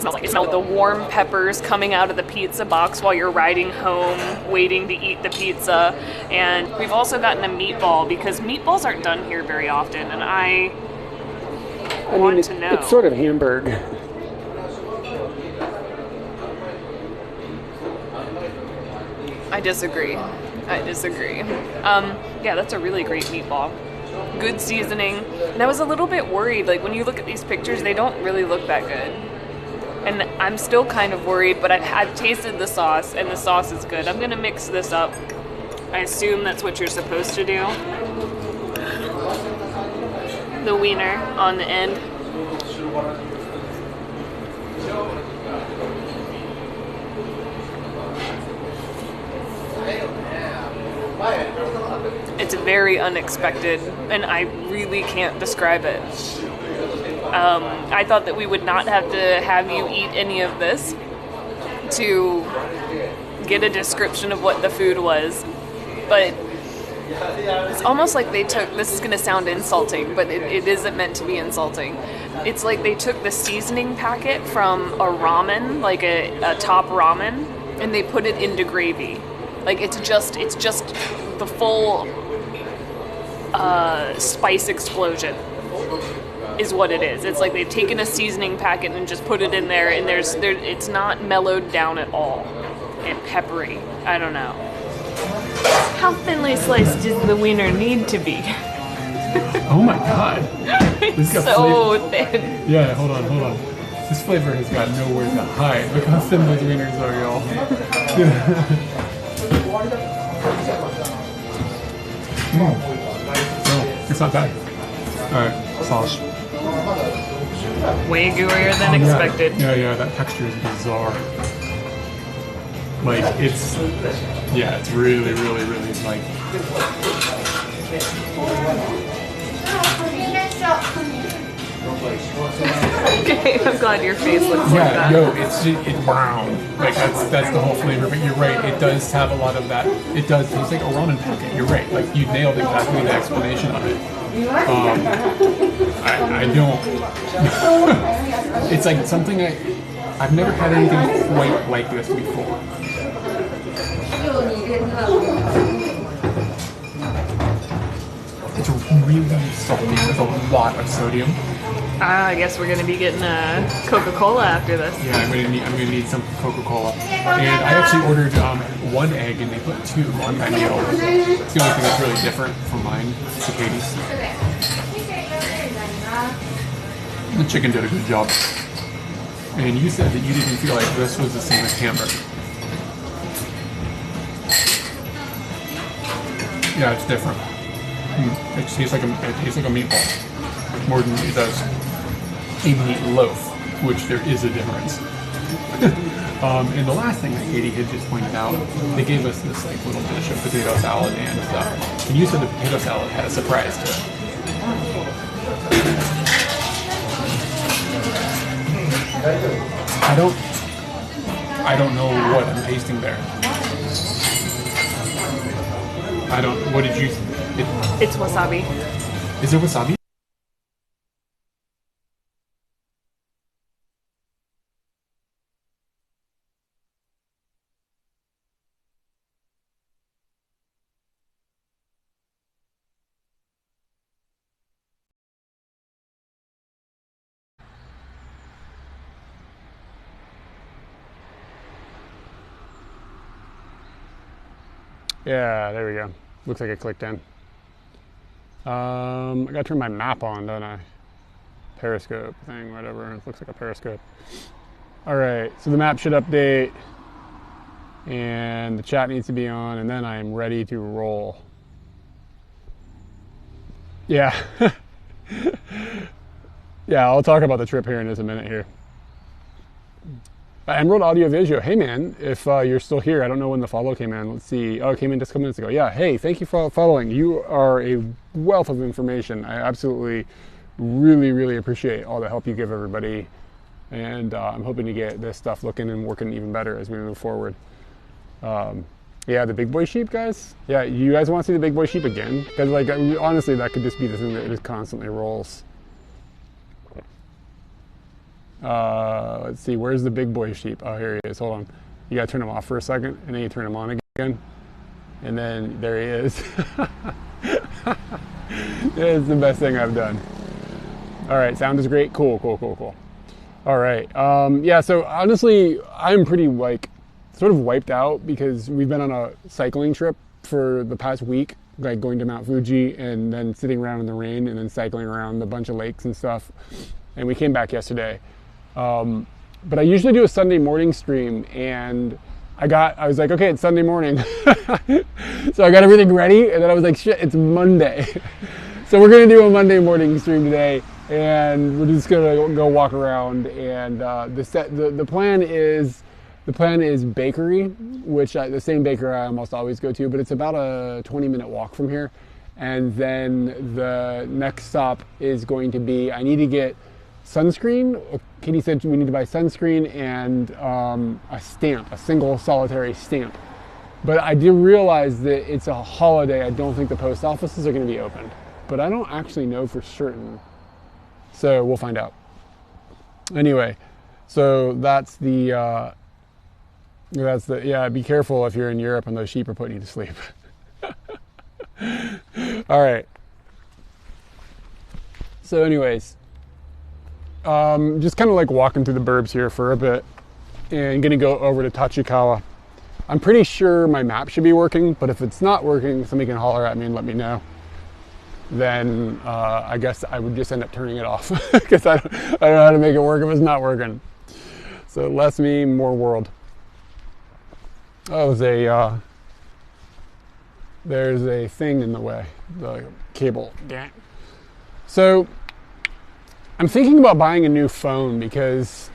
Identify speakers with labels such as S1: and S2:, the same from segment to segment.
S1: smells like. It smells like the warm peppers coming out of the pizza box while you're riding home, waiting to eat the pizza. And we've also gotten a meatball because meatballs aren't done here very often, and I want to know.
S2: It's sort of Hamburg.
S1: I disagree. Yeah, that's a really great meatball. Good seasoning. And I was a little bit worried, like when you look at these pictures, they don't really look that good. And I'm still kind of worried, but I've tasted the sauce, and the sauce is good. I'm gonna mix this up. I assume that's what you're supposed to do. The wiener on the end. It's very unexpected, and I really can't describe it. I thought that we would not have to have you eat any of this to get a description of what the food was, but it's almost like they took, this is going to sound insulting, but it isn't meant to be insulting. It's like they took the seasoning packet from a ramen, like a top ramen, and they put it into gravy. Like it's just the full spice explosion is what it is. It's like they've taken a seasoning packet and just put it in there, and it's not mellowed down at all and peppery. I don't know. How thinly sliced does the wiener need to be?
S2: Oh my god.
S1: It's so thin.
S2: Yeah, hold on. This flavor has got nowhere to hide. Look how thin those wieners are, y'all. No, it's not bad. Alright, sauce.
S1: Way gooier than expected.
S2: Yeah, that texture is bizarre. Like, it's really like...
S1: Okay, I'm glad your face looks like that.
S2: It's brown. Like, that's the whole flavor, but you're right, it does have a lot of that. It does taste like a ramen packet, you're right. Like, you nailed exactly the explanation of it. I don't... It's like something I've never had anything quite like this before. It's really salty with a lot of sodium.
S1: I guess we're gonna be getting a Coca-Cola after this.
S2: Yeah, I'm gonna need some Coca-Cola. And I actually ordered one egg, and they put two on my meal. It's the only thing that's really different from mine to Katie's. The chicken did a good job. And you said that you didn't feel like this was the same as hamburger. Yeah, it's different. It tastes like a meatball more than it does a meatloaf, which there is a difference. And the last thing that Katie had just pointed out, they gave us this like little dish of potato salad and stuff. And you said the potato salad had a surprise to it. I don't know what I'm tasting there. What did you...
S1: It's wasabi.
S2: Is it wasabi? Yeah, there we go. Looks like it clicked in. I gotta turn my map on, don't I? Periscope thing, whatever. It looks like a periscope. All right, so the map should update, and the chat needs to be on, and then I am ready to roll. Yeah. Yeah, I'll talk about the trip here in just a minute here. Emerald Audio Visual, hey man, if you're still here, I don't know when the follow came in. Let's see. Oh, it came in just a couple minutes ago. Yeah, hey, thank you for following. You are a wealth of information. I absolutely, really appreciate all the help you give everybody. And I'm hoping to get this stuff looking and working even better as we move forward. Yeah, the big boy sheep, guys. Yeah, you guys want to see the big boy sheep again? Because, like, honestly, that could just be the thing that just constantly rolls. Let's see, where's the big boy sheep? Oh, here he is. Hold on. You gotta turn him off for a second, and then you turn him on again. And then there he is. It's the best thing I've done. All right, sound is great. Cool. All right. Yeah, so honestly, I'm pretty sort of wiped out because we've been on a cycling trip for the past week, like going to Mount Fuji and then sitting around in the rain and then cycling around a bunch of lakes and stuff. And we came back yesterday. But I usually do a Sunday morning stream, and I was like, okay, it's Sunday morning. So I got everything ready, and then I was like, shit, it's Monday. So we're gonna do a Monday morning stream today, and we're just gonna go walk around. And the plan is bakery, which the same baker I almost always go to, but it's about a 20-minute walk from here. And then the next stop is going to be, I need to get sunscreen. Katie said we need to buy sunscreen and a stamp, a single solitary stamp. But I did realize that it's a holiday. I don't think the post offices are going to be open, but I don't actually know for certain. So we'll find out. Anyway, so that's the yeah, be careful if you're in Europe and those sheep are putting you to sleep. All right. So anyways, just kind of like walking through the burbs here for a bit and gonna go over to Tachikawa. I'm pretty sure my map should be working, but if it's not working, somebody can holler at me and let me know. Then I guess I would just end up turning it off because I don't know how to make it work if it's not working. So less me, more world. Oh, there's a thing in the way, the cable. So I'm thinking about buying a new phone because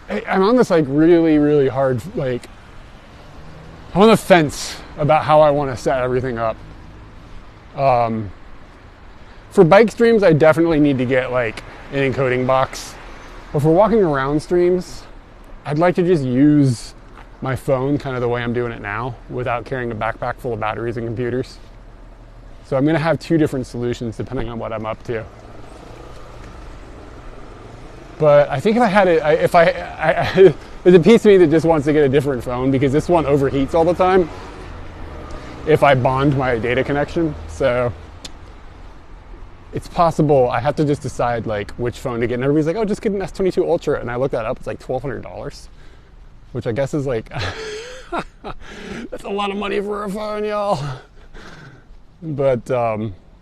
S2: I'm on this like really hard, like I'm on the fence about how I want to set everything up. For bike streams, I definitely need to get like an encoding box. But for walking around streams, I'd like to just use my phone kind of the way I'm doing it now without carrying a backpack full of batteries and computers. So I'm going to have two different solutions depending on what I'm up to. But I think if I had it, there's a piece of me that just wants to get a different phone because this one overheats all the time if I bond my data connection. So it's possible I have to just decide like which phone to get. And everybody's like, oh, just get an S22 Ultra. And I looked that up, it's like $1,200, which I guess is like, that's a lot of money for a phone, y'all. But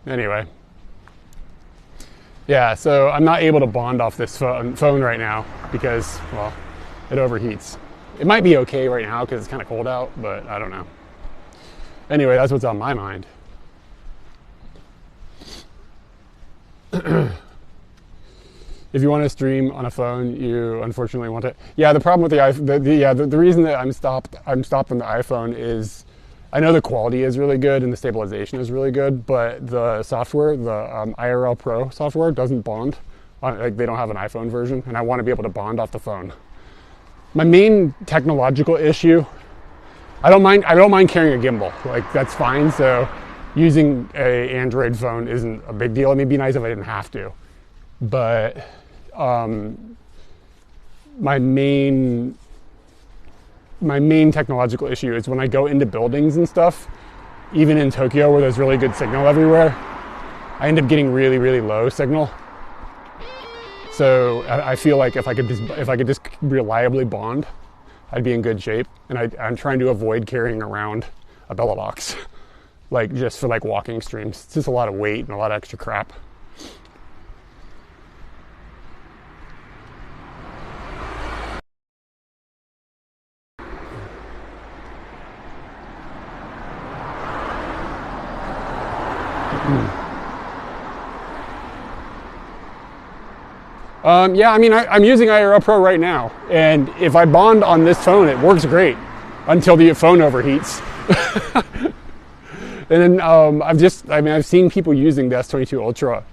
S2: anyway. Yeah, so I'm not able to bond off this phone right now because, well, it overheats. It might be okay right now because it's kind of cold out, but I don't know. Anyway, that's what's on my mind. If you want to stream on a phone, you unfortunately want to. Yeah, the problem with the reason that I'm stopped on the iPhone is I know the quality is really good and the stabilization is really good, but the software, the IRL Pro software, doesn't bond. Like they don't have an iPhone version, and I want to be able to bond off the phone. My main technological issue, I don't mind carrying a gimbal. Like that's fine. So using a Android phone isn't a big deal. I mean, it'd be nice if I didn't have to, but my main technological issue is when I go into buildings and stuff, even in Tokyo where there's really good signal everywhere, I end up getting really low signal. So I feel like if I could just reliably bond, I'd be in good shape. And I'm trying to avoid carrying around a Bella box, like just for like walking streams. It's just a lot of weight and a lot of extra crap. Yeah, I mean, I'm using IRL Pro right now, and if I bond on this phone, it works great until the phone overheats. And then I've seen people using the S22 Ultra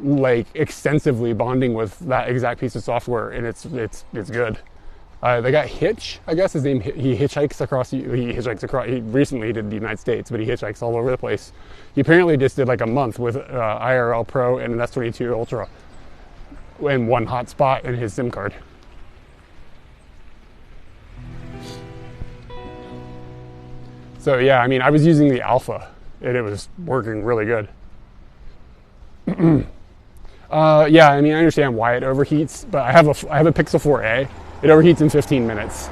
S2: like extensively bonding with that exact piece of software, and it's good. They got Hitch, I guess his name. He hitchhikes across. He recently did the United States, but he hitchhikes all over the place. He apparently just did like a month with IRL Pro and an S22 Ultra. and one hotspot and his SIM card. So yeah, I mean, I was using the Alpha and it was working really good. Yeah, I mean, I understand why it overheats, but I have a Pixel 4a. It overheats in 15 minutes,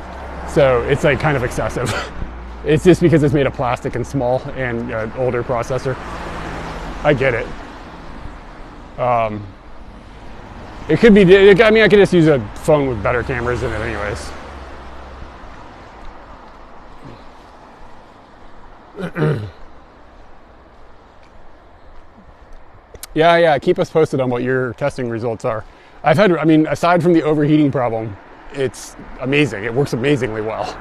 S2: so it's like kind of excessive. It's just because it's made of plastic and small and older processor. I get it. It could be. I mean, I could just use a phone with better cameras in it, anyways. Yeah. Keep us posted on what your testing results are. I mean, aside from the overheating problem, it's amazing. It works amazingly well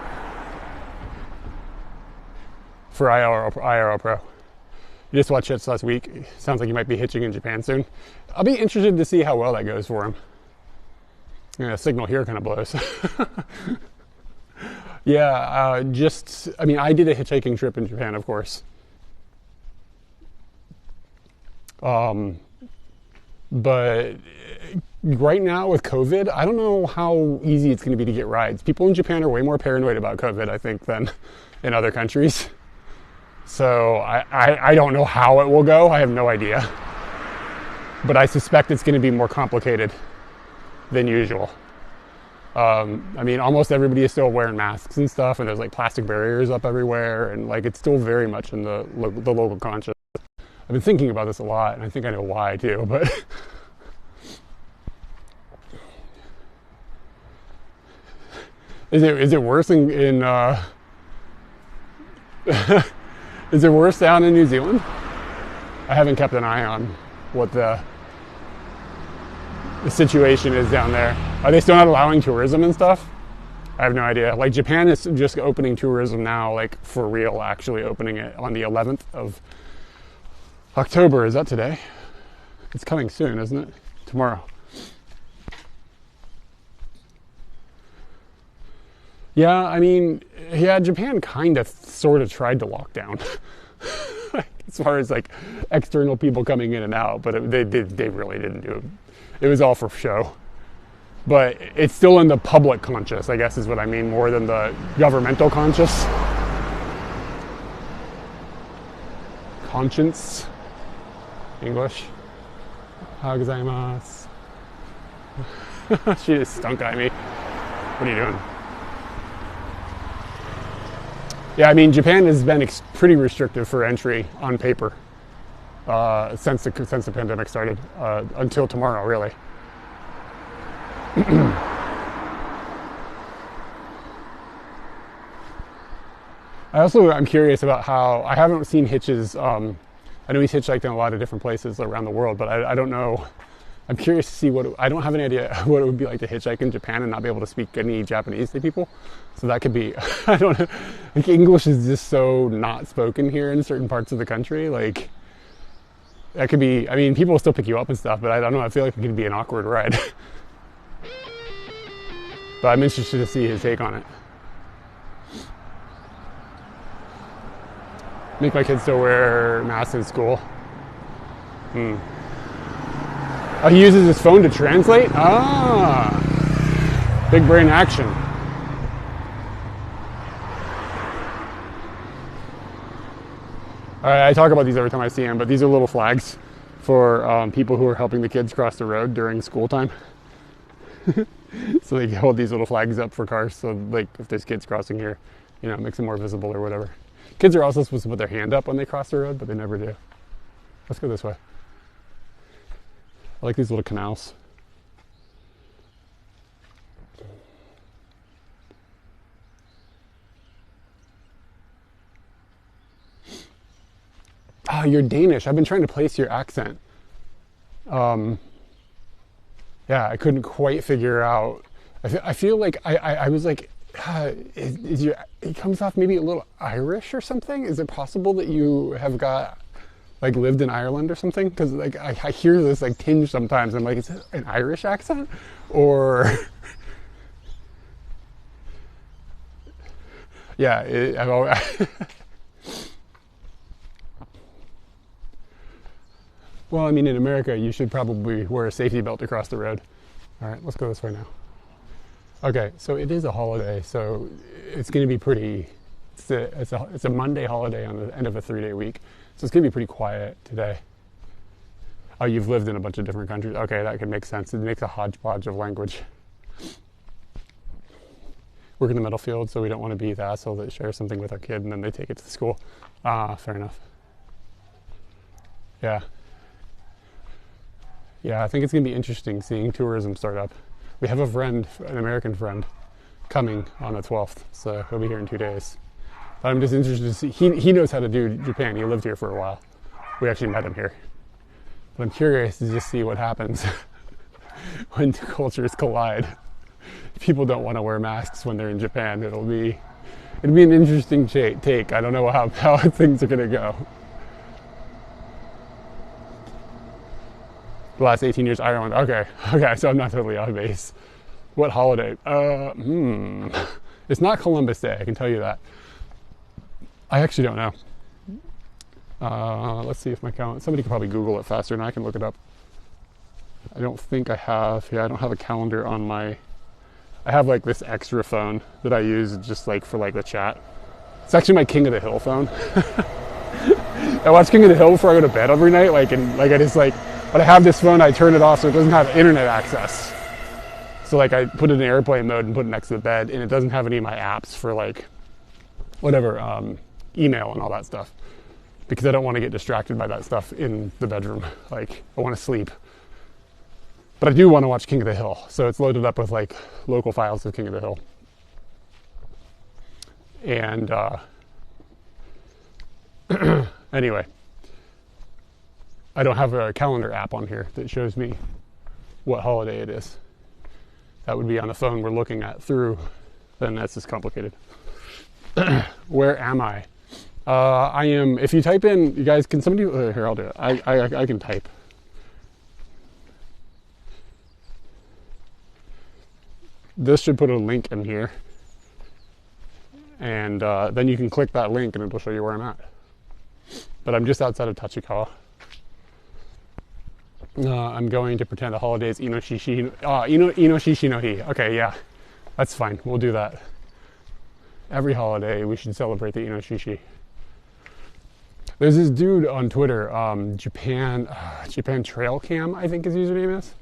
S2: for IRL Pro. You just watched Hits last week. Sounds like you might be hitching in Japan soon. I'll be interested to see how well that goes for him. Yeah, signal here kind of blows. Yeah, I mean, I did a hitchhiking trip in Japan, of course. But right now with COVID, I don't know how easy it's going to be to get rides. People in Japan are way more paranoid about COVID, I think, than in other countries. So I don't know how it will go. I have no idea. But I suspect it's going to be more complicated than usual. I mean, almost everybody is still wearing masks and stuff, and there's like plastic barriers up everywhere, and like it's still very much in the local conscious. I've been thinking about this a lot, and I think I know why too, but is it worse in is it worse down in New Zealand? I haven't kept an eye on what the situation is down there. Are they still not allowing tourism and stuff? I have no idea. Like Japan is just opening tourism now, like for real, actually opening it on the 11th of October. Is that today? It's coming soon, isn't it? Tomorrow. Yeah, I mean, yeah, Japan kind of sort of tried to lock down as far as like external people coming in and out, but they really didn't do it. It was all for show. But it's still in the public conscious, I guess is what I mean, more than the governmental conscious. Conscience. English. Hagozaimasu. She just stunk at me. What are you doing? Yeah, I mean, Japan has been pretty restrictive for entry on paper since the pandemic started, until tomorrow, really. I'm curious about how, I haven't seen Hitch's, I know he's hitchhiked in a lot of different places around the world, but I don't know. I'm curious to see I don't have any idea what it would be like to hitchhike in Japan and not be able to speak any Japanese to people. So that could be, I don't know, like English is just so not spoken here in certain parts of the country. Like, that could be, I mean, people will still pick you up and stuff, but I don't know, I feel like it could be an awkward ride. But I'm interested to see his take on it. Make my kids still wear masks in school. Oh, he uses his phone to translate? Ah, big brain action. I talk about these every time I see him, but these are little flags for people who are helping the kids cross the road during school time. So they hold these little flags up for cars, so like if there's kids crossing here, you know, it makes them more visible or whatever. Kids are also supposed to put their hand up when they cross the road, but they never do. Let's go this way. I like these little canals. Oh, you're Danish. I've been trying to place your accent. Yeah, I couldn't quite figure out. I feel like I was like, it comes off maybe a little Irish or something? Is it possible that you have got, like, lived in Ireland or something? Because, like, I hear this, like, tinge sometimes. I'm like, is it an Irish accent? Or... yeah, I've always... Well, I mean, in America, you should probably wear a safety belt across the road. All right, let's go this way now. Okay, so it is a holiday, so it's going to be pretty. It's a Monday holiday on the end of a 3-day week, so it's going to be pretty quiet today. Oh, you've lived in a bunch of different countries. Okay, that could make sense. It makes a hodgepodge of language. Work in the middle field, so we don't want to be the asshole that shares something with our kid and then they take it to the school. Fair enough. Yeah. Yeah, I think it's going to be interesting seeing tourism start up. We have a friend, an American friend, coming on the 12th, so he'll be here in 2 days. But I'm just interested to see. He knows how to do Japan. He lived here for a while. We actually met him here. But I'm curious to just see what happens when cultures collide. People don't want to wear masks when they're in Japan. It'll be an interesting take. I don't know how things are going to go. The last 18 years, Ireland. Okay, so I'm not totally off base. What holiday? It's not Columbus Day, I can tell you that. I actually don't know. Let's see if my calendar, somebody can probably Google it faster than I can look it up. I don't think I have, I don't have a calendar on my, I have like this extra phone that I use just like for like the chat. It's actually my King of the Hill phone. I watch King of the Hill before I go to bed every night, but I have this phone, I turn it off so it doesn't have internet access. So like I put it in airplane mode and put it next to the bed, and it doesn't have any of my apps for like whatever, email and all that stuff, because I don't want to get distracted by that stuff in the bedroom. Like I want to sleep, but I do want to watch King of the Hill, so it's loaded up with like local files of King of the Hill. And anyway, I don't have a calendar app on here that shows me what holiday it is. That would be on the phone we're looking at through, then that's just complicated. Where am I? I am, if you type in, you guys, can somebody, here, I'll do it. I can type. This should put a link in here. And then you can click that link and it'll show you where I'm at. But I'm just outside of Tachikawa. I'm going to pretend the holiday is Inoshishi no Hi. Okay, yeah, that's fine. We'll do that. Every holiday we should celebrate the Inoshishi. There's this dude on Twitter, Japan Trail Cam, I think his username is.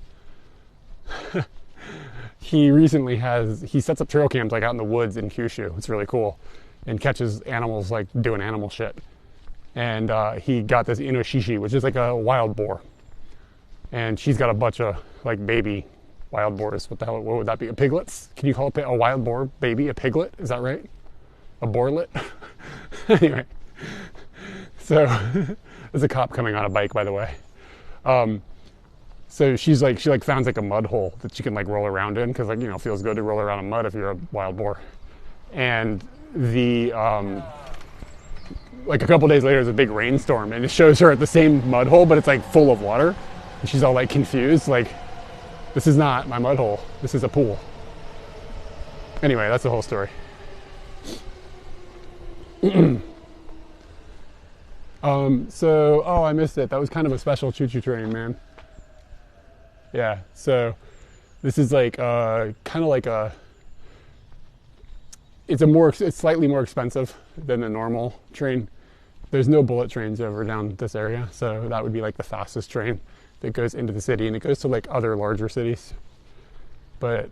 S2: He sets up trail cams like out in the woods in Kyushu. It's really cool, and catches animals like doing animal shit. And he got this Inoshishi, which is like a wild boar. And she's got a bunch of like baby wild boars. What would that be? Piglets? Can you call a wild boar baby a piglet? Is that right? A boarlet? Anyway. So, there's a cop coming on a bike, by the way. So she found like a mud hole that she can like roll around in, because like, it feels good to roll around in mud if you're a wild boar. And like a couple days later, there's a big rainstorm, and it shows her at the same mud hole, but it's like full of water. And she's all like confused, like, this is not my mud hole, this is a pool. Anyway, that's the whole story. I missed it. That was kind of a special choo-choo train, man. Yeah, so this is like kind of like it's slightly more expensive than a normal train. There's no bullet trains over down this area, so that would be like the fastest train that goes into the city, and it goes to like other larger cities. But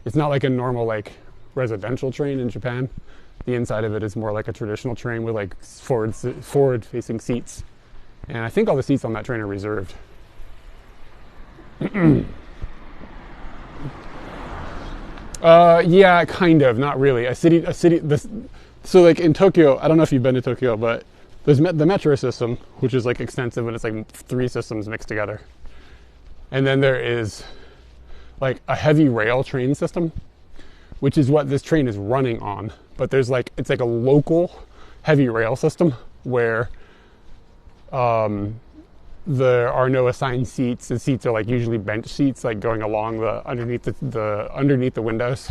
S2: it's not like a normal like residential train in Japan. The inside of it is more like a traditional train with like forward-facing seats, and I think all the seats on that train are reserved. Yeah, kind of, not really. So like in Tokyo, I don't know if you've been to Tokyo, but there's the metro system, which is like extensive, and it's like 3 systems mixed together. And then there is like a heavy rail train system, which is what this train is running on. But it's like a local heavy rail system where there are no assigned seats. The seats are like usually bench seats, like going along underneath the windows.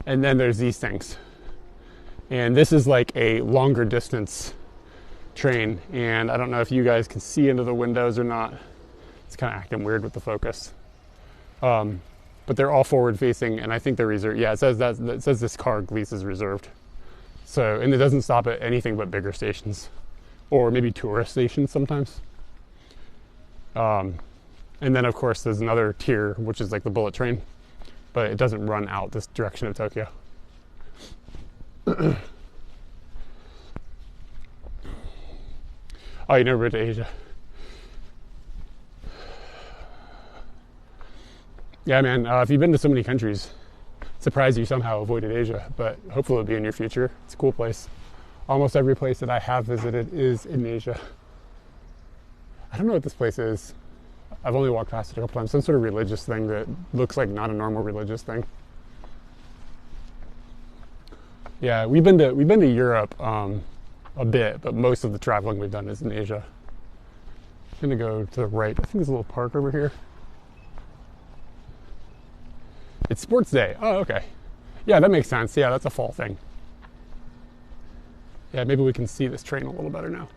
S2: And then there's these things. And this is like a longer distance train, and I don't know if you guys can see into the windows or not. It's kind of acting weird with the focus. But they're all forward facing, and I think they're reserved. Yeah, it says this car lease is reserved. So, and it doesn't stop at anything but bigger stations, or maybe tourist stations sometimes. And then of course there's another tier, which is like the bullet train, but it doesn't run out this direction of Tokyo. Oh, you never been to Asia? Yeah, man, if you've been to so many countries, surprised you somehow avoided Asia, but hopefully it'll be in your future. It's a cool place. Almost every place that I have visited is in Asia. I don't know what this place is. I've only walked past it a couple times. Some sort of religious thing that looks like not a normal religious thing. Yeah, we've been to Europe a bit, but most of the traveling we've done is in Asia. I'm gonna go to the right. I think there's a little park over here. It's sports day. Oh, okay. Yeah, that makes sense. Yeah, that's a fall thing. Yeah, maybe we can see this train a little better now.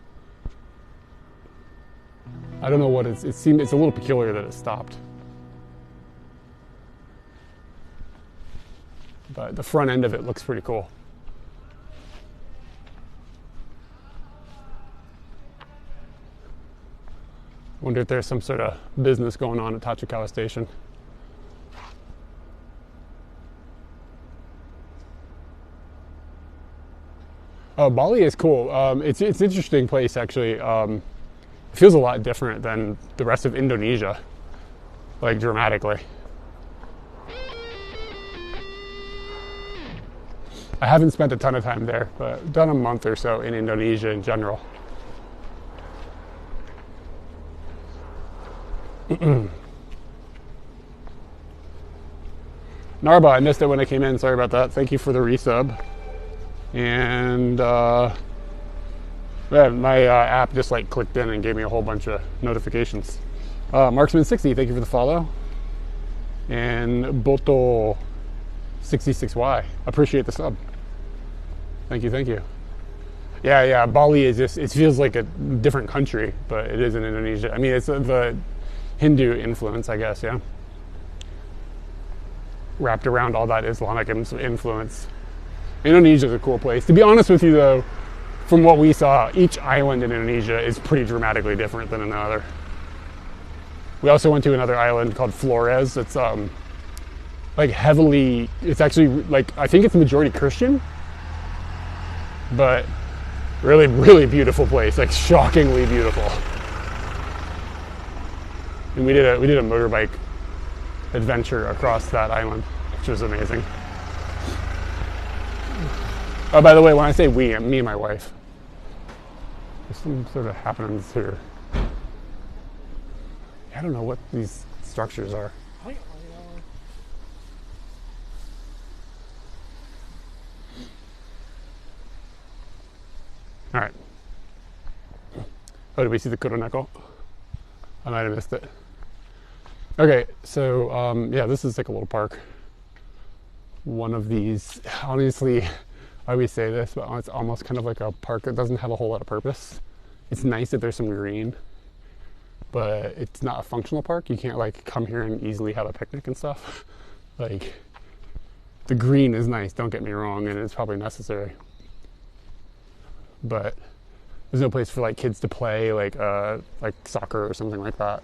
S2: I don't know what it's a little peculiar that it stopped. But the front end of it looks pretty cool. Wonder if there's some sort of business going on at Tachikawa Station. Oh, Bali is cool. It's an interesting place, actually. It feels a lot different than the rest of Indonesia, like dramatically. I haven't spent a ton of time there, but I've done a month or so in Indonesia in general. Narba, I missed it when I came in. Sorry about that. Thank you for the resub. And yeah, my app just like clicked in and gave me a whole bunch of notifications. Marksman60, thank you for the follow. And Boto66Y, appreciate the sub. Thank you, thank you. Yeah, Bali is just, it feels like a different country, but it is in Indonesia. I mean, it's the Hindu influence, I guess, yeah. Wrapped around all that Islamic influence. Indonesia is a cool place. To be honest with you, though, from what we saw, each island in Indonesia is pretty dramatically different than another. We also went to another island called Flores. It's like heavily, it's actually like, I think it's majority Christian, but really, really beautiful place, like shockingly beautiful. And we did a motorbike adventure across that island, which was amazing. Oh, by the way, when I say we, me and my wife. There's some sort of happenings here. I don't know what these structures are. All right. Oh, did we see the Kuroneko? I might have missed it. Okay, so yeah, this is like a little park. One of these, honestly, I always say this, but it's almost kind of like a park that doesn't have a whole lot of purpose. It's nice that there's some green, but it's not a functional park. You can't like come here and easily have a picnic and stuff. Like, the green is nice, don't get me wrong, and it's probably necessary. But there's no place for like kids to play, like soccer or something like that.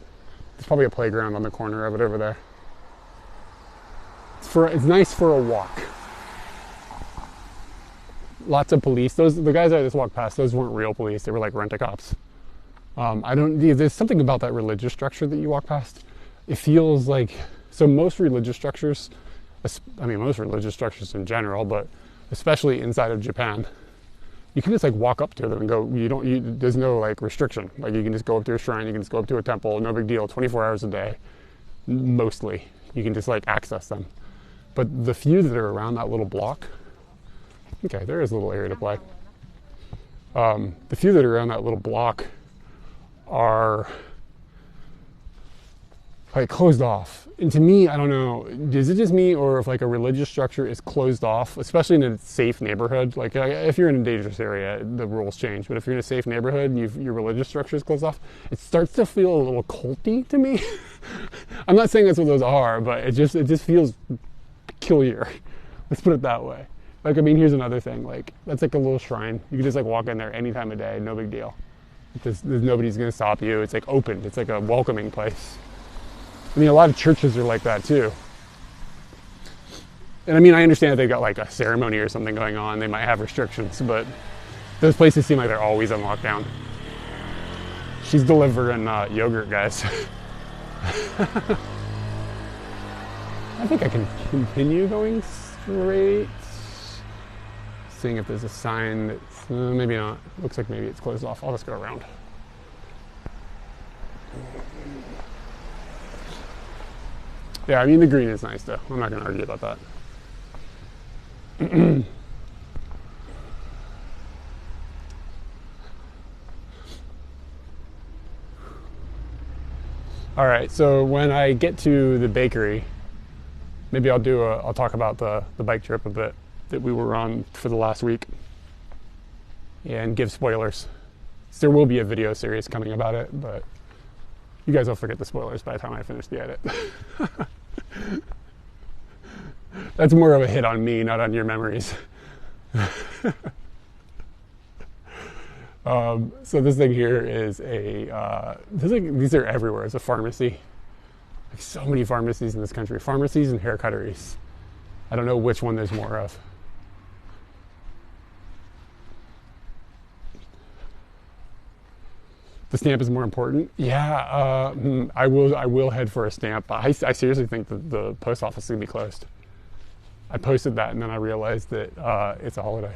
S2: There's probably a playground on the corner of it over there. It's nice for a walk. Lots of police. The guys I just walked past, those weren't real police. They were like rent-a-cops. There's something about that religious structure that you walk past. It feels like, so most religious structures, most religious structures in general, but especially inside of Japan, you can just like walk up to them and go, there's no like restriction. Like you can just go up to a shrine, you can just go up to a temple, no big deal, 24 hours a day, mostly. You can just like access them. But the few that are around that little block, okay, there is a little area to play. The few that are around that little block are like closed off. And to me, I don't know, is it just me, or if like a religious structure is closed off, especially in a safe neighborhood, like if you're in a dangerous area, the rules change. But if you're in a safe neighborhood and your religious structure is closed off, it starts to feel a little culty to me. I'm not saying that's what those are, but it just feels peculiar. Let's put it that way. Like, I mean, here's another thing. Like, that's like a little shrine. You can just like walk in there any time of day, no big deal. There's nobody's gonna stop you. It's like open. It's like a welcoming place. I mean, a lot of churches are like that too. And I mean, I understand that they've got like a ceremony or something going on. They might have restrictions, but those places seem like they're always on lockdown. She's delivering yogurt, guys. I think I can continue going straight. Seeing if there's a sign that's, maybe not. Looks like maybe it's closed off. I'll just go around. Yeah, I mean, the green is nice though. I'm not going to argue about that. All right, so when I get to the bakery, maybe I'll talk about the bike trip a bit that we were on for the last week and give spoilers. So there will be a video series coming about it, but you guys will forget the spoilers by the time I finish the edit. That's more of a hit on me, not on your memories. So this thing here is these are everywhere. It's a pharmacy. Like so many pharmacies in this country. Pharmacies and hair cutteries. I don't know which one there's more of. The stamp is more important. Yeah, I will head for a stamp. I seriously think that the post office is gonna be closed. I posted that and then I realized that it's a holiday.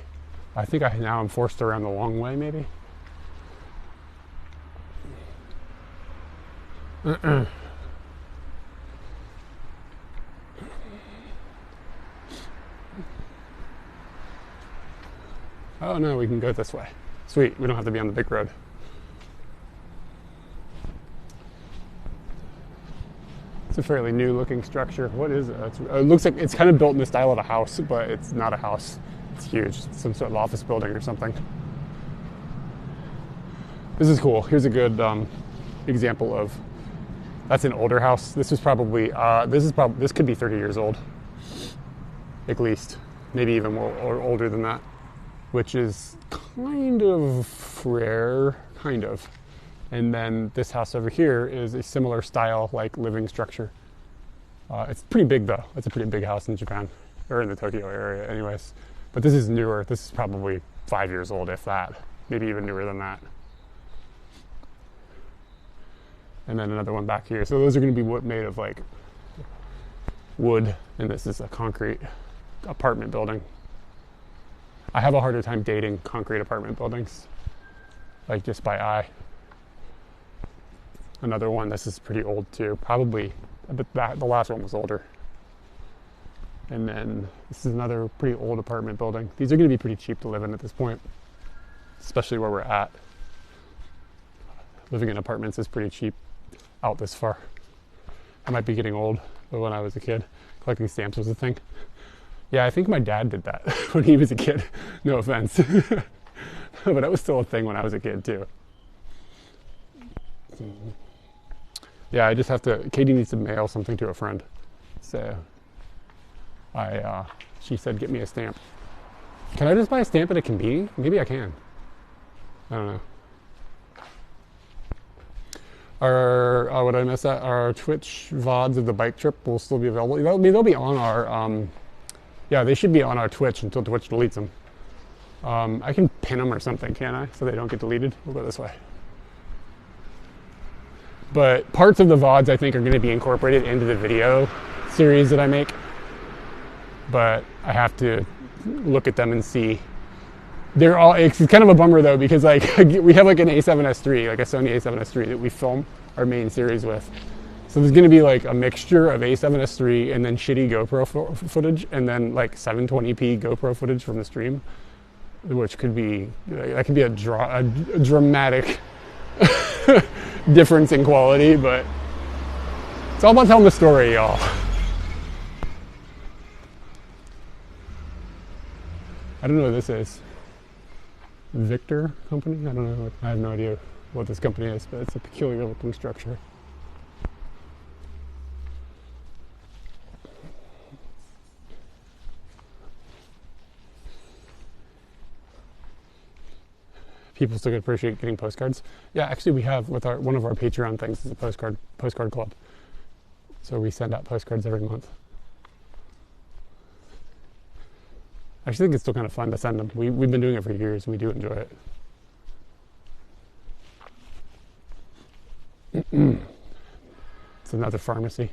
S2: I think now I'm forced around the long way, maybe. Oh no, we can go this way. Sweet, we don't have to be on the big road. It's a fairly new looking structure. What is it? It looks like it's kind of built in the style of a house, but it's not a house. It's huge. It's some sort of office building or something. This is cool. Here's a good example of, that's an older house. This is probably, this could be 30 years old, at least. Maybe even more or older than that, which is kind of rare, kind of. And then this house over here is a similar style, like living structure. It's pretty big though. It's a pretty big house in Japan, or in the Tokyo area anyways. But this is newer. This is probably 5 years old, if that. Maybe even newer than that. And then another one back here. So those are gonna be made of like wood, and this is a concrete apartment building. I have a harder time dating concrete apartment buildings, like just by eye. Another one, this is pretty old too, probably, but the last one was older. And then this is another pretty old apartment building. These are going to be pretty cheap to live in at this point, especially where we're at. Living in apartments is pretty cheap out this far. I might be getting old, but when I was a kid, collecting stamps was a thing. Yeah, I think my dad did that when he was a kid. No offense. But that was still a thing when I was a kid too. Yeah, I just have to, Katie needs to mail something to a friend. So she said, get me a stamp. Can I just buy a stamp at a convenience? Maybe I can. I don't know. What did I miss that? Our Twitch VODs of the bike trip will still be available. They'll be on our, yeah, they should be on our Twitch until Twitch deletes them. I can pin them or something, can't I? So they don't get deleted. We'll go this way. But parts of the VODs I think are going to be incorporated into the video series that I make. But I have to look at them and see. They're all, it's kind of a bummer though, because like we have like an A7S III, like a Sony A7S III that we film our main series with. So there's going to be like a mixture of A7S III and then shitty GoPro footage and then like 720p GoPro footage from the stream, which could be, that could be a dramatic difference in quality, but It's all about telling the story, y'all. I don't know what this is. Victor Company? I don't know. I have no idea what this company is, but it's a peculiar looking structure. People still appreciate getting postcards. Yeah, actually we have with one of our Patreon things is a postcard club. So we send out postcards every month. I actually think it's still kind of fun to send them. We've been doing it for years and we do enjoy it. It's another pharmacy.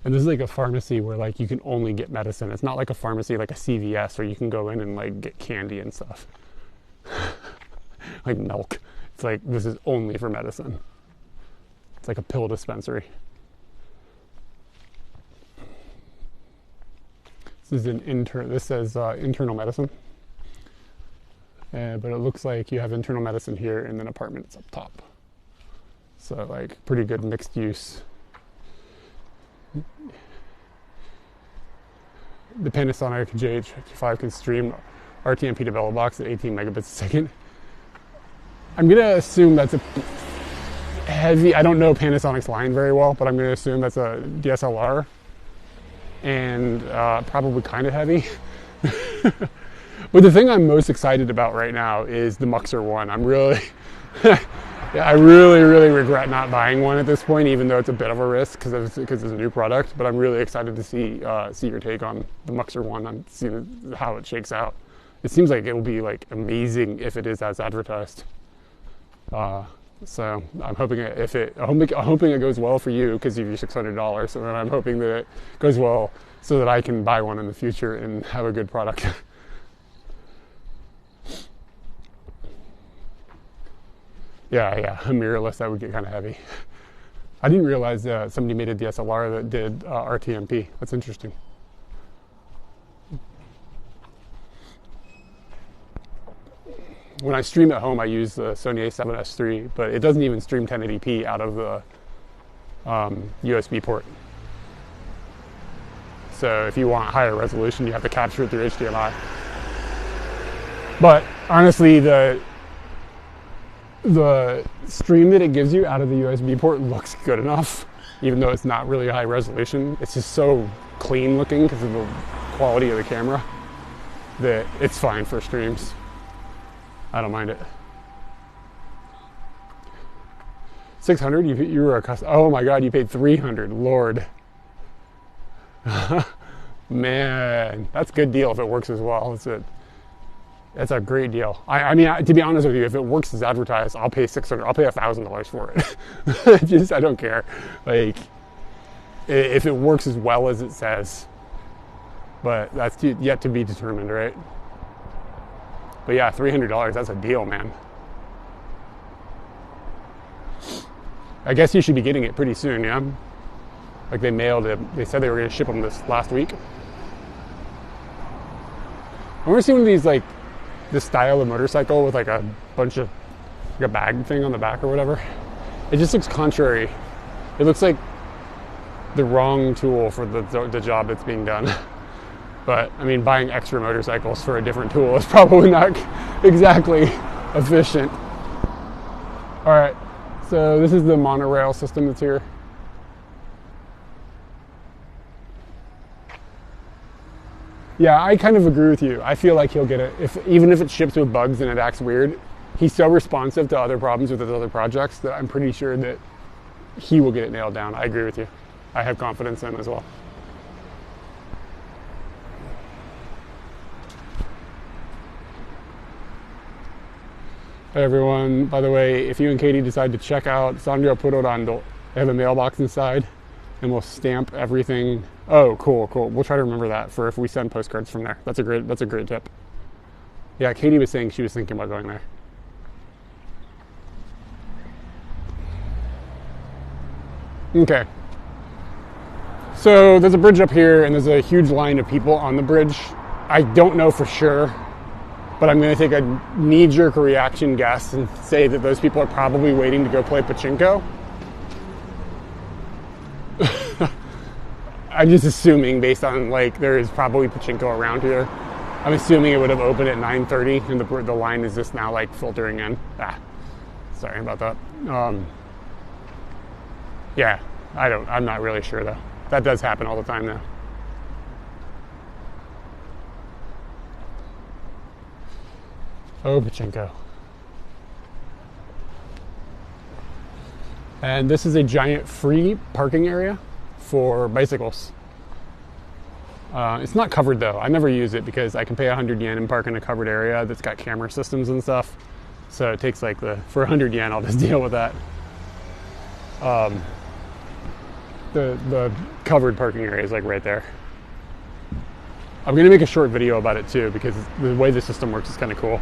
S2: And this is like a pharmacy where like you can only get medicine. It's not like a pharmacy like a CVS where you can go in and like get candy and stuff. Like milk. It's like this is only for medicine. It's like a pill dispensary. This is this says internal medicine. But it looks like you have internal medicine here and then apartments up top. So like pretty good mixed use. The Panasonic JH55 can stream RTMP to Bella Box at 18 megabits a second. I'm gonna assume that's a heavy, I don't know Panasonic's line very well, but I'm gonna assume that's a DSLR and probably kind of heavy. But the thing I'm most excited about right now is the Muxer one. I'm really, I really regret not buying one at this point, even though it's a bit of a risk because it's a new product. But I'm really excited to see your take on the Muxer one and see how it shakes out. It seems like it will be like amazing if it is as advertised. So I'm hoping I'm hoping it goes well for you because of your $600. And I'm hoping that it goes well so that I can buy one in the future and have a good product. Yeah, a mirrorless, that would get kind of heavy. I didn't realize somebody made a DSLR that did RTMP. That's interesting. When I stream at home, I use the Sony a7S III, but it doesn't even stream 1080p out of the USB port. So if you want higher resolution, you have to capture it through HDMI. But honestly, the stream that it gives you out of the USB port looks good enough, even though it's not really high resolution. It's just so clean looking because of the quality of the camera that it's fine for streams. I don't mind it. 600, you were a customer. Oh my God, you paid 300, Lord. Man, that's a good deal if it works as well. That's a great deal. I mean, to be honest with you, if it works as advertised, I'll pay $600. I'll pay $1,000 for it. I don't care. Like, if it works as well as it says, but that's yet to be determined, right? But yeah, $300, that's a deal, man. I guess you should be getting it pretty soon, yeah? Like they mailed it. They said they were going to ship them this last week. I've never seen one of these, like, this style of motorcycle with like a bunch of, like a bag thing on the back or whatever. It just looks contrary. It looks like the wrong tool for the job that's being done. But, I mean, buying extra motorcycles for a different tool is probably not exactly efficient. All right, so this is the monorail system that's here. Yeah, I kind of agree with you. I feel like he'll get it. Even if it ships with bugs and it acts weird, he's so responsive to other problems with his other projects that I'm pretty sure that he will get it nailed down. I agree with you. I have confidence in him as well. Hey everyone, by the way, if you and Katie decide to check out Sandro Purodando, they have a mailbox inside and we'll stamp everything. Oh, cool. We'll try to remember that for if we send postcards from there. That's a great tip. Yeah, Katie was saying she was thinking about going there. Okay. So there's a bridge up here and there's a huge line of people on the bridge. I don't know for sure, but I'm going to take a knee-jerk reaction guess and say that those people are probably waiting to go play pachinko. I'm just assuming, based on like there is probably pachinko around here. I'm assuming it would have opened at 9:30, and the line is just now like filtering in. Sorry about that. Yeah, I'm not really sure though. That does happen all the time now. Oh, pachinko. And this is a giant free parking area for bicycles. It's not covered though. I never use it because I can pay 100 yen and park in a covered area that's got camera systems and stuff. So it takes like for 100 yen, I'll just deal with that. The covered parking area is like right there. I'm gonna make a short video about it too because the way the system works is kind of cool.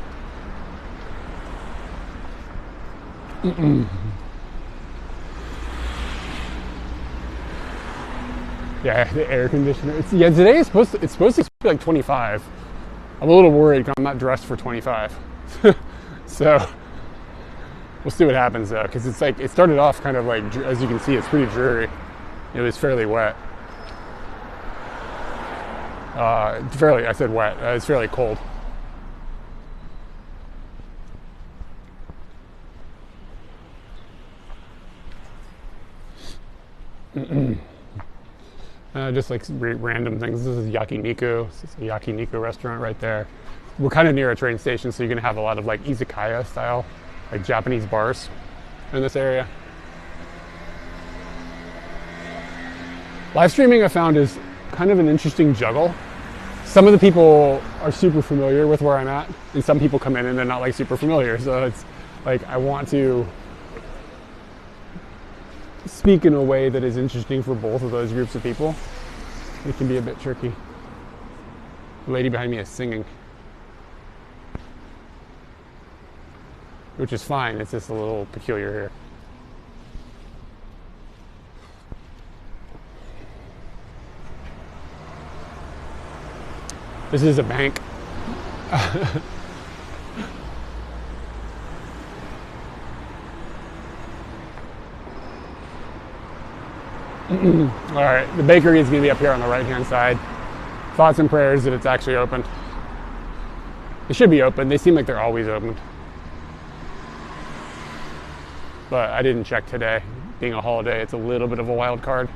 S2: Yeah, the air conditioner. Today it's supposed to be like 25. I'm a little worried because I'm not dressed for 25. So we'll see what happens though, because it's like it started off kind of like, as you can see, it's pretty dreary. It was fairly wet. I said wet. It's fairly cold. Just like random things. This is yakiniku. This is a yakiniku restaurant right there. We're kind of near a train station, so you're going to have a lot of like izakaya style, like Japanese bars in this area. Live streaming I found is kind of an interesting juggle. Some of the people are super familiar with where I'm at, and some people come in and they're not like super familiar. So it's like I want to speak in a way that is interesting for both of those groups of people. It can be a bit tricky. The lady behind me is singing, which is fine. It's just a little peculiar here. This is a bank. All right, the bakery is going to be up here on the right-hand side. Thoughts and prayers that it's actually open. It should be open. They seem like they're always open. But I didn't check today. Being a holiday, it's a little bit of a wild card.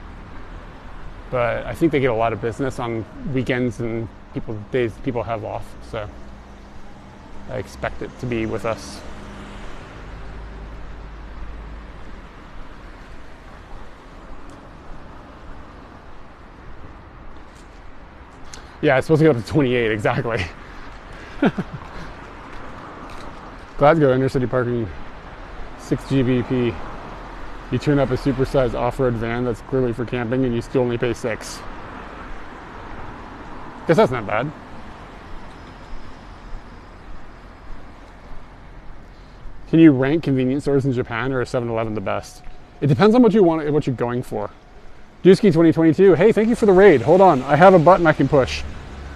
S2: But I think they get a lot of business on weekends and days people have off. So I expect it to be with us. Yeah, it's supposed to go up to 28, exactly. Glasgow intercity parking, 6 GBP. You turn up a supersized off-road van that's clearly for camping and you still only pay 6. Guess that's not bad. Can you rank convenience stores in Japan, or is 7-Eleven the best? It depends on what you want, what you're going for. Dusky 2022, hey, thank you for the raid. Hold on, I have a button I can push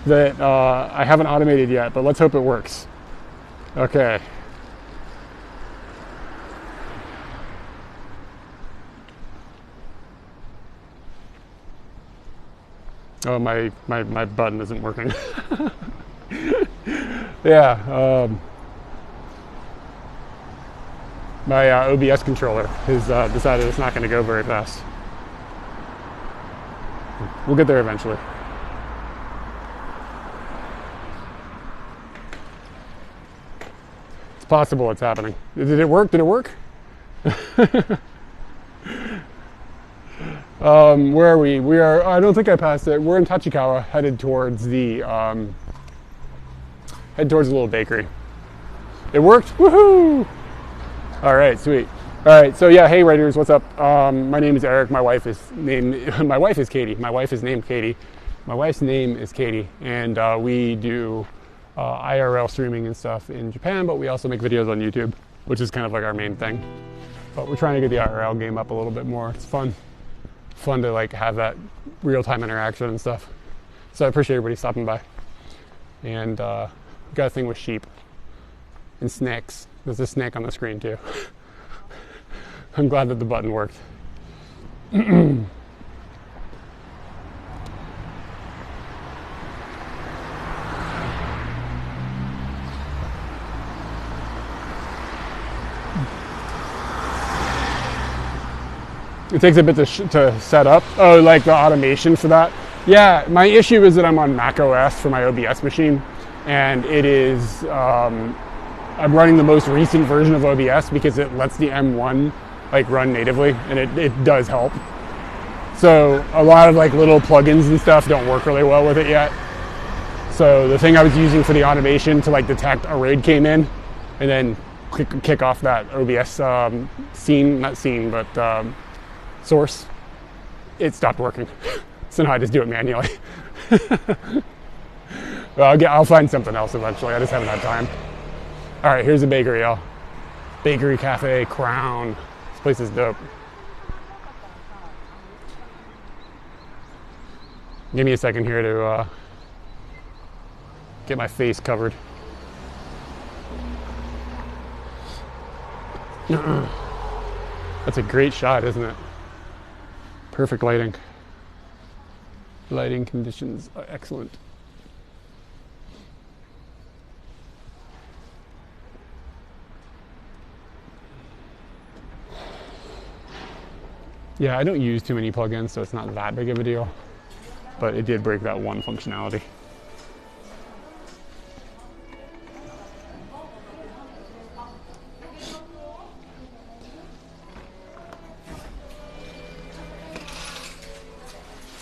S2: that I haven't automated yet, but let's hope it works. Okay. Oh, my button isn't working. Yeah, my OBS controller has decided it's not going to go very fast. We'll get there eventually. It's possible it's happening. Did it work? Did it work? Where are we? We are, I don't think I passed it. We're in Tachikawa, headed towards the little bakery. It worked? Woohoo! All right, sweet. All right, so yeah, hey Raiders, what's up? My name is Eric. My wife is Katie. My wife is named Katie. My wife's name is Katie, and we do IRL streaming and stuff in Japan, but we also make videos on YouTube, which is kind of like our main thing. But we're trying to get the IRL game up a little bit more. It's fun to like have that real-time interaction and stuff. So I appreciate everybody stopping by. And got a thing with sheep and snakes. There's a snake on the screen too. I'm glad that the button worked. It takes a bit to set up. Oh, like the automation for that? Yeah, my issue is that I'm on Mac OS for my OBS machine, and it is, I'm running the most recent version of OBS because it lets the M1 like run natively, and it does help. So a lot of like little plugins and stuff don't work really well with it yet. So the thing I was using for the automation to like detect a raid came in, and then kick off that OBS source, it stopped working. So now I just do it manually. Well, I'll find something else eventually. I just haven't had time. All right, here's a bakery, y'all. Bakery Cafe Crown. This place is dope. Give me a second here to get my face covered. That's a great shot, isn't it? Perfect lighting. Lighting conditions are excellent. Yeah, I don't use too many plugins, so it's not that big of a deal. But it did break that one functionality.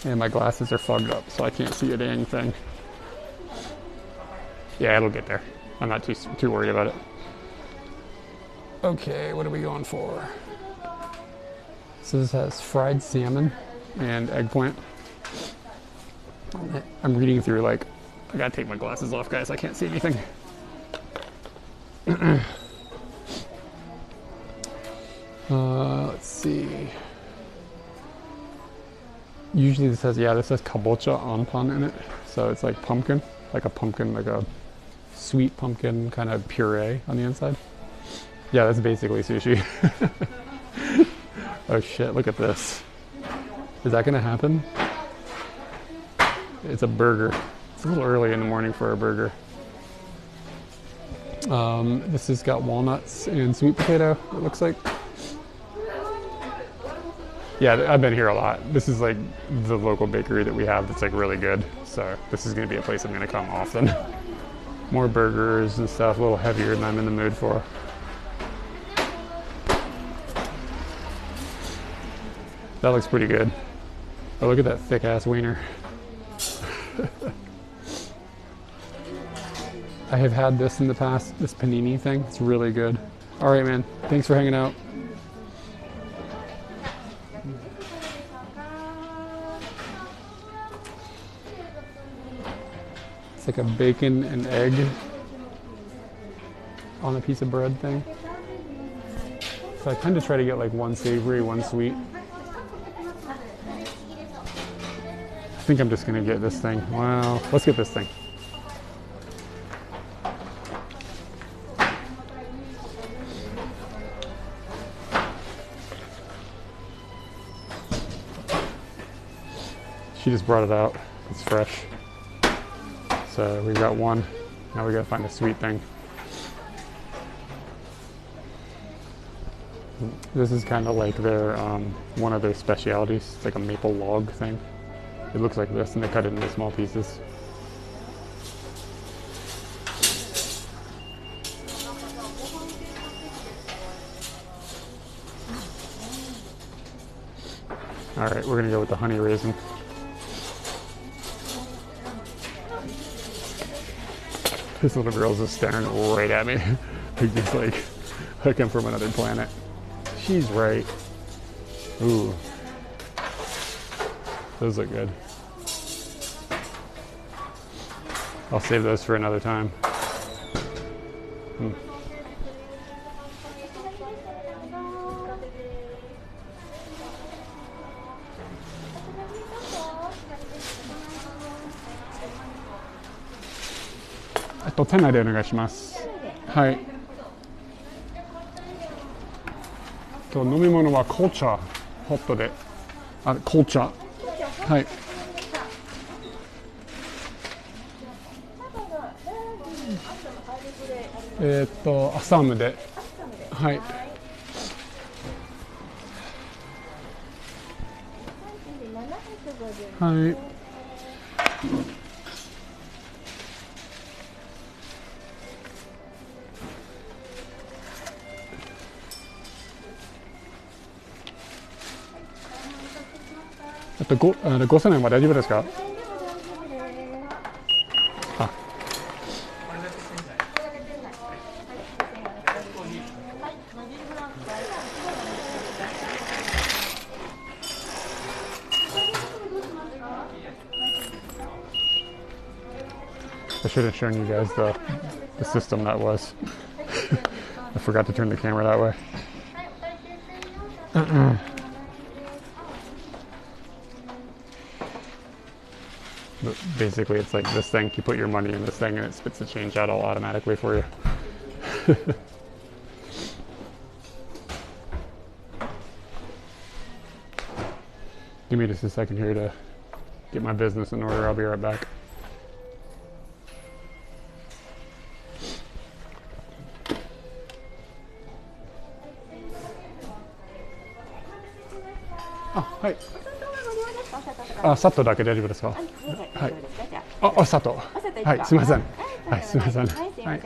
S2: And my glasses are fogged up, so I can't see a dang thing. Yeah, it'll get there. I'm not too worried about it. Okay, what are we going for? So this has fried salmon and eggplant. I'm reading through like, I gotta take my glasses off, guys. I can't see anything. Let's see. Usually this says kabocha anpan in it. So it's like pumpkin, like a sweet pumpkin kind of puree on the inside. Yeah, that's basically sushi. Oh shit, look at this. Is that gonna happen? It's a burger. It's a little early in the morning for a burger. This has got walnuts and sweet potato, it looks like. Yeah, I've been here a lot. This is like the local bakery that we have that's like really good. So this is gonna be a place I'm gonna come often. More burgers and stuff, a little heavier than I'm in the mood for. That looks pretty good. Oh, look at that thick ass wiener. I have had this in the past, this panini thing. It's really good. All right, man. Thanks for hanging out. It's like a bacon and egg on a piece of bread thing. So I tend to try to get like one savory, one sweet. I think I'm just gonna get this thing. Well, let's get this thing. She just brought it out. It's fresh. So we got one. Now we gotta find a sweet thing. This is kind of like their one of their specialities. It's like a maple log thing. It looks like this, and they cut it into small pieces. All right, we're gonna go with the honey raisin. This little girl's just staring right at me. Just like I come from another planet. She's right. Ooh. Those look good. I'll save those for another time.店内でお願いします。はい。飲み物は紅茶、ホットで。あ、紅茶。はい。アッサムで。はい。Hi.5000円は大丈夫ですか？あ。I should have shown you guys the system that was. I forgot to turn the camera that way. But basically, it's like this thing. You put your money in this thing, and it spits the change out all automatically for you. Give me just a second here to get my business in order. I'll be right back.はい。あ、サットだけ大丈夫ですか？はい。あ、サット。はい、すみません。はい、すみません。はい。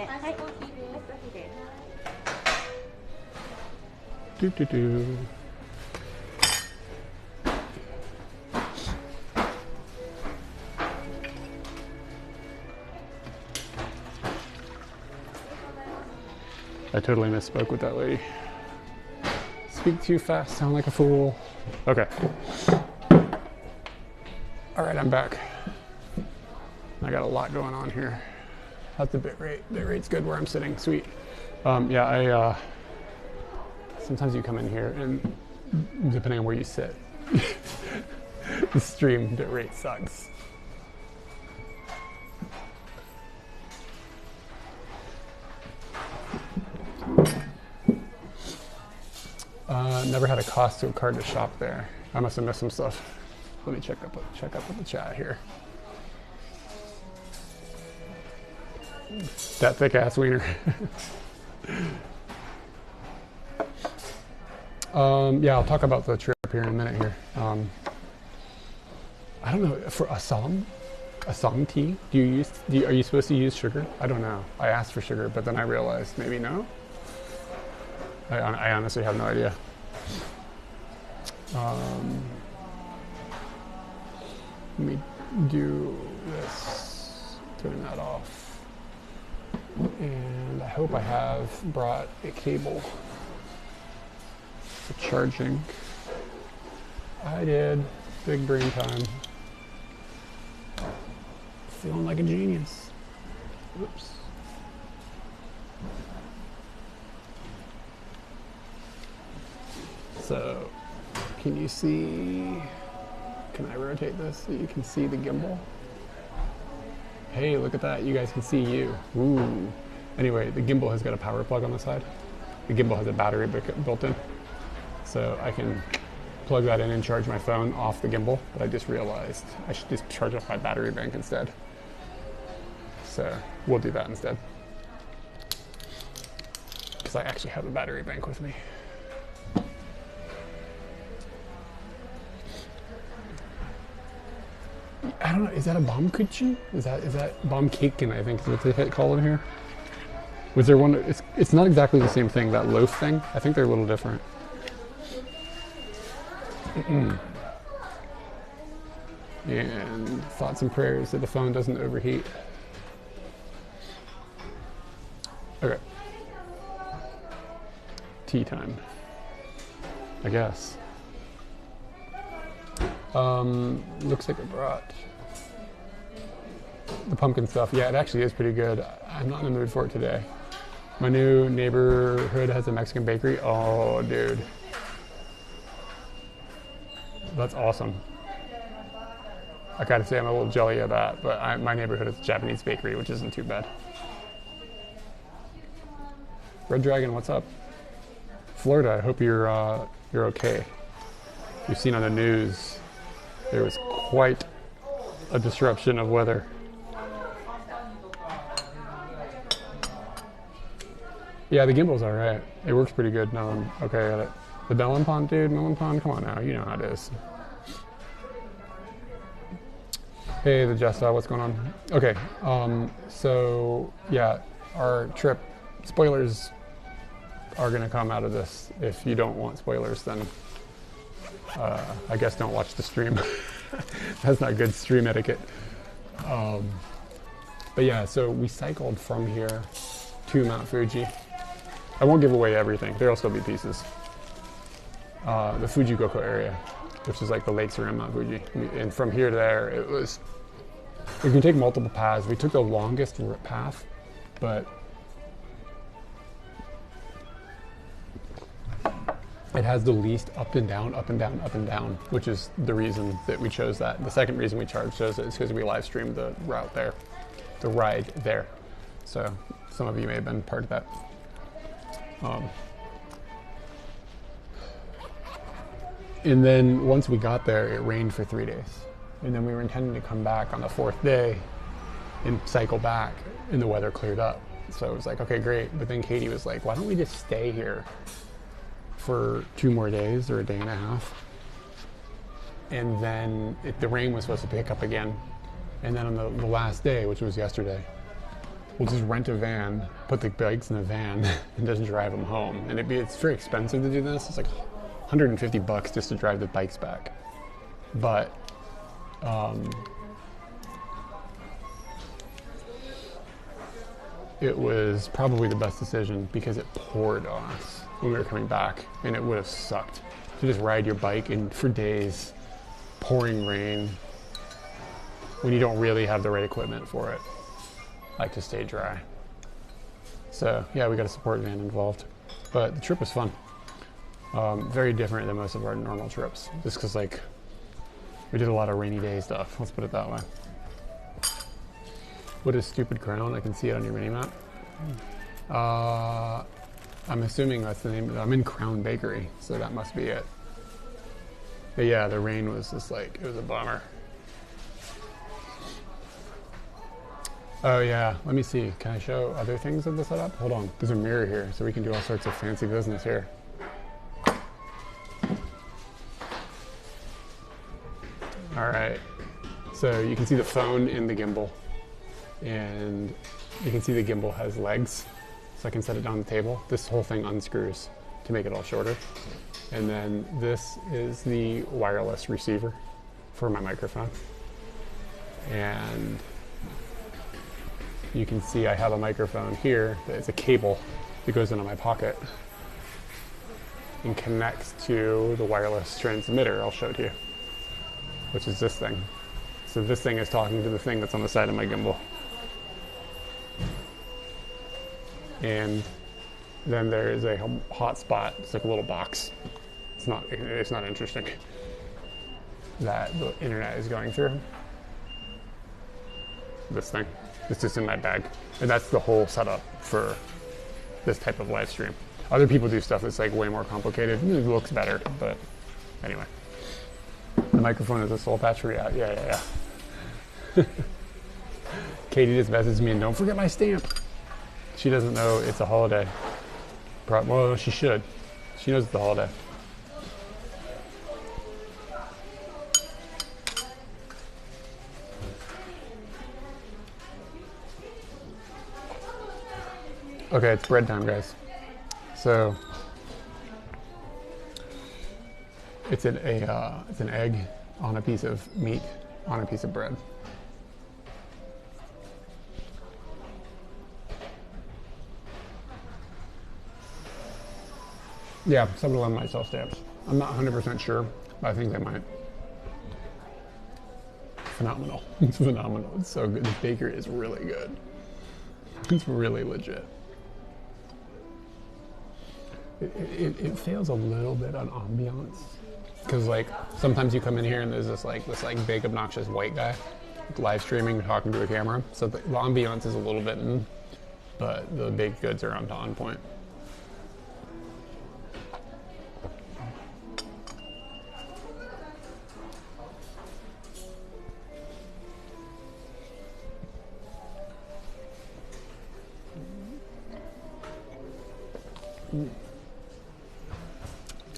S2: トゥトゥトゥ。I totally misspoke with that lady. Speak too fast, sound like a fool. Okay. All right, I'm back. I got a lot going on here. How's the bit rate? Bit rate's good where I'm sitting. Sweet. Yeah, sometimes you come in here and depending on where you sit, the stream bit rate sucks. Never had a cost to a card to shop there. I must have missed some stuff. Let me check up with the chat here. That thick ass wiener. Yeah, I'll talk about the trip here in a minute here. I don't know, for Assam tea, are you supposed to use sugar? I don't know. I asked for sugar, but then I realized maybe no. I honestly have no idea. Let me do this, turn that off. And I hope I have brought a cable for charging. I did. Big brain time. Feeling like a genius. Oops. So, can you see, can I rotate this so you can see the gimbal? Hey, look at that, you guys can see you. Ooh. Anyway, the gimbal has got a power plug on the side. The gimbal has a battery built in. So I can plug that in and charge my phone off the gimbal, but I just realized I should just charge up my battery bank instead. So we'll do that instead. Because I actually have a battery bank with me. I don't know, is that a bomb kuchi? Is that bomb cake? And I think is what they call it here. Was there one? It's not exactly the same thing. That loaf thing. I think they're a little different. And thoughts and prayers that the phone doesn't overheat. Okay. Tea time, I guess. Looks like I brought the pumpkin stuff. Yeah, it actually is pretty good. I'm not in the mood for it today. My new neighborhood has a Mexican bakery. Oh, dude. That's awesome. I gotta say I'm a little jelly of that, but my neighborhood is a Japanese bakery, which isn't too bad. Red Dragon, what's up? Florida, I hope you're okay. You've seen on the news, there was quite a disruption of weather. Yeah, the gimbal's all right. It works pretty good now. I'm okay at it. The melon pond, dude, melon pond, come on now, you know how it is. Hey, the Jessa, what's going on? Okay, so yeah, our trip, spoilers are gonna come out of this. If you don't want spoilers, then I guess don't watch the stream. That's not good stream etiquette. But yeah, so we cycled from here to Mount Fuji. I won't give away everything. There'll still be pieces. The Fujigoko area, which is like the lakes around Mount Fuji. And from here to there, it was, we can take multiple paths. We took the longest path, but it has the least up and down, up and down, up and down, which is the reason that we chose that. The second reason we chose it is because we live streamed the route there, the ride there. So some of you may have been part of that. And then once we got there, it rained for 3 days. And then we were intending to come back on the 4th day and cycle back, and the weather cleared up. So it was like, okay, great. But then Katie was like, why don't we just stay here for 2 more days or a day and a half? And then the rain was supposed to pick up again. And then on the last day, which was yesterday, we'll just rent a van, put the bikes in a van, and just drive them home. And it's very expensive to do this. It's like $150 just to drive the bikes back. But it was probably the best decision because it poured on us when we were coming back, and it would have sucked to just ride your bike in for days, pouring rain, when you don't really have the right equipment for it, like to stay dry. So yeah, we got a support van involved, but the trip was fun. Very different than most of our normal trips, just because like we did a lot of rainy day stuff. Let's put it that way. What is Stupid Crown? I can see it on your mini map. I'm assuming that's the name. I'm in Crown Bakery, so that must be it. But yeah, the rain was just like, it was a bummer. Oh yeah, let me see. Can I show other things of the setup? Hold on, there's a mirror here, so we can do all sorts of fancy business here. All right, so you can see the phone in the gimbal, and you can see the gimbal has legs, so I can set it down on the table. This whole thing unscrews to make it all shorter. And then this is the wireless receiver for my microphone. And you can see I have a microphone here. It's a cable that goes into my pocket and connects to the wireless transmitter I'll show to you, which is this thing. So this thing is talking to the thing that's on the side of my gimbal. And then there is a hotspot. It's like a little box. It's not interesting that the internet is going through. This thing. It's just in my bag. And that's the whole setup for this type of live stream. Other people do stuff that's like way more complicated. It looks better, but anyway. The microphone is a soul patch for you. Yeah. Katie just messaged me and don't forget my stamp. She doesn't know it's a holiday. Well, she should. She knows it's a holiday. Okay, it's bread time, guys. So it's an egg on a piece of meat on a piece of bread. Yeah, 7-Eleven might sell stamps. I'm not 100% sure, but I think they might. Phenomenal. It's phenomenal. It's so good. This bakery is really good. It's really legit. It fails a little bit on ambiance, because like sometimes you come in here and there's this big obnoxious white guy live streaming talking to a camera, so the ambiance is a little bit but the baked goods are on point.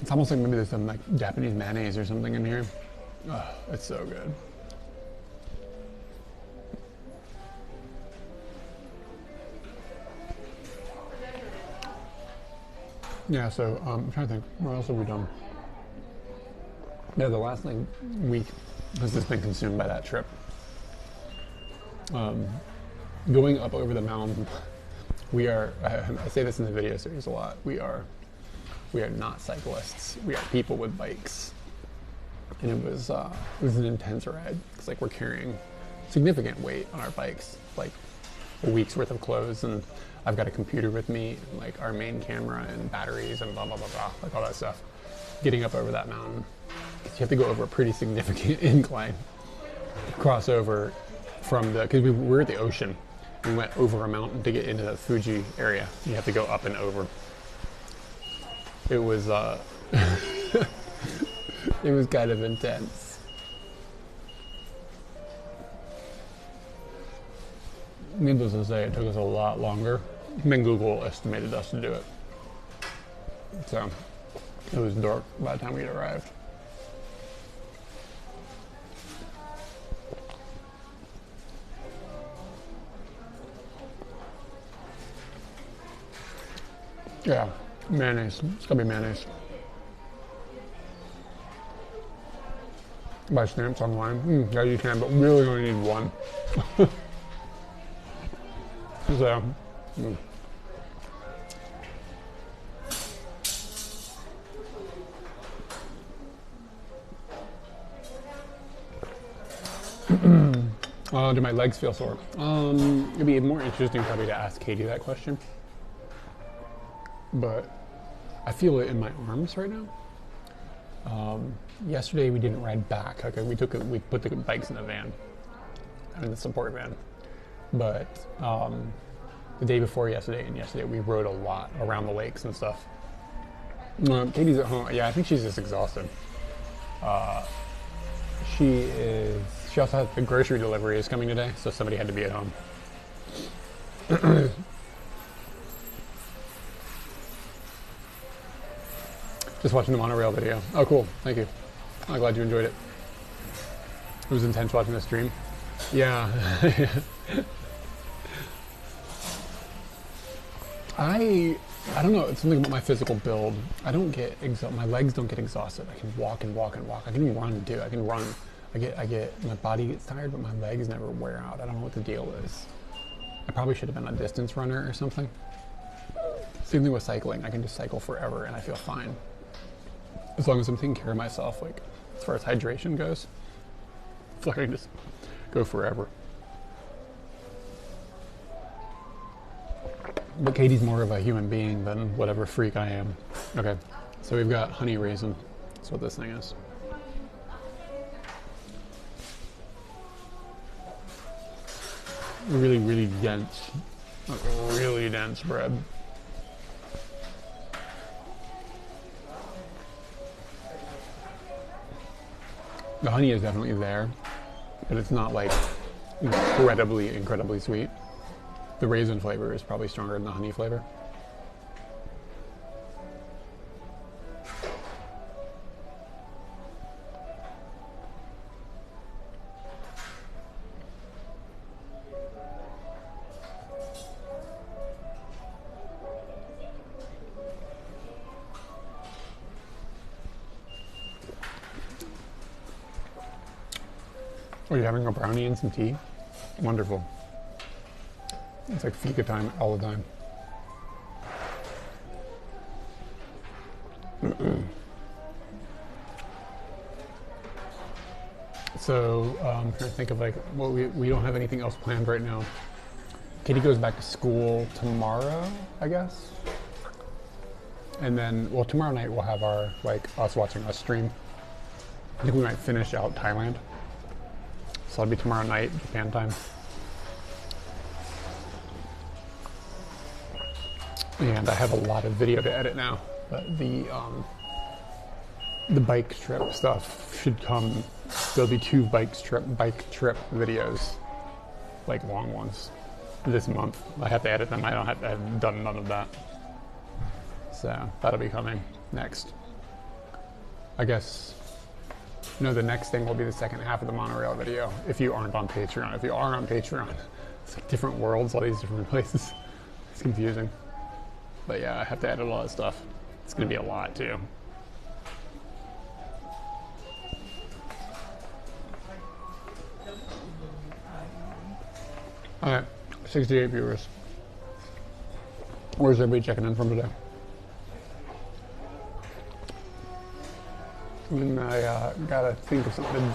S2: It's almost like maybe there's some like Japanese mayonnaise or something in here. Oh, it's so good. Yeah, so I'm trying to think, what else have we done? Yeah, the last week has just been consumed by that trip. Going up over the mountain, we are, I say this in the video series a lot, we are not cyclists, we are people with bikes. And it was an intense ride. It's like we're carrying significant weight on our bikes, like a week's worth of clothes, and I've got a computer with me, and like our main camera and batteries and blah, blah, blah, blah, like all that stuff. Getting up over that mountain, you have to go over a pretty significant incline, cross over from because we were at the ocean. We went over a mountain to get into the Fuji area. You have to go up and over. It was, it was kind of intense. Needless to say, it took us a lot longer than Google estimated us to do it. So, it was dark by the time we arrived. Yeah, mayonnaise. It's gonna be mayonnaise. Buy stamps online. Yeah, you can, but really only need one. So, do my legs feel sore? It'd be more interesting probably to ask Katie that question. But I feel it in my arms right now. Yesterday we didn't ride back. Okay, we put the bikes in the van, in the support van. But the day before yesterday and yesterday we rode a lot around the lakes and stuff. Katie's at home. Yeah, I think she's just exhausted. She also has the grocery delivery is coming today, so somebody had to be at home. Just watching the monorail video. Oh, cool. Thank you. I'm glad you enjoyed it. It was intense watching the stream. Yeah. I don't know. It's something about my physical build. I don't get my legs don't get exhausted. I can walk and walk and walk. I can run too. I can run. My body gets tired, but my legs never wear out. I don't know what the deal is. I probably should have been a distance runner or something. Same thing with cycling. I can just cycle forever and I feel fine. As long as I'm taking care of myself, like as far as hydration goes, I feel like I can just go forever. But Katie's more of a human being than whatever freak I am. Okay, so we've got honey raisin. That's what this thing is. Really, really dense. Like really dense bread. The honey is definitely there, but it's not like incredibly, incredibly sweet. The raisin flavor is probably stronger than the honey flavor. Oh, you're having a brownie and some tea? Wonderful. It's like fika time all the time. So I'm trying to think of like, well, we don't have anything else planned right now. Katie goes back to school tomorrow, I guess. And then, well, tomorrow night we'll have our, like, us watching us stream. I think we might finish out Thailand. So it'll be tomorrow night, Japan time. And I have a lot of video to edit now, but the bike trip stuff should come. There'll be 2 bike trip videos, like long ones, this month. I have to edit them. I haven't done none of that. So that'll be coming next. I guess. No, the next thing will be the second half of the monorail video. If you aren't on Patreon, if you are on Patreon, it's like different worlds, all these different places. It's confusing. But yeah, I have to edit all that stuff. It's going to be a lot too. All right, 68 viewers. Where's everybody checking in from today? And I gotta think of something to do.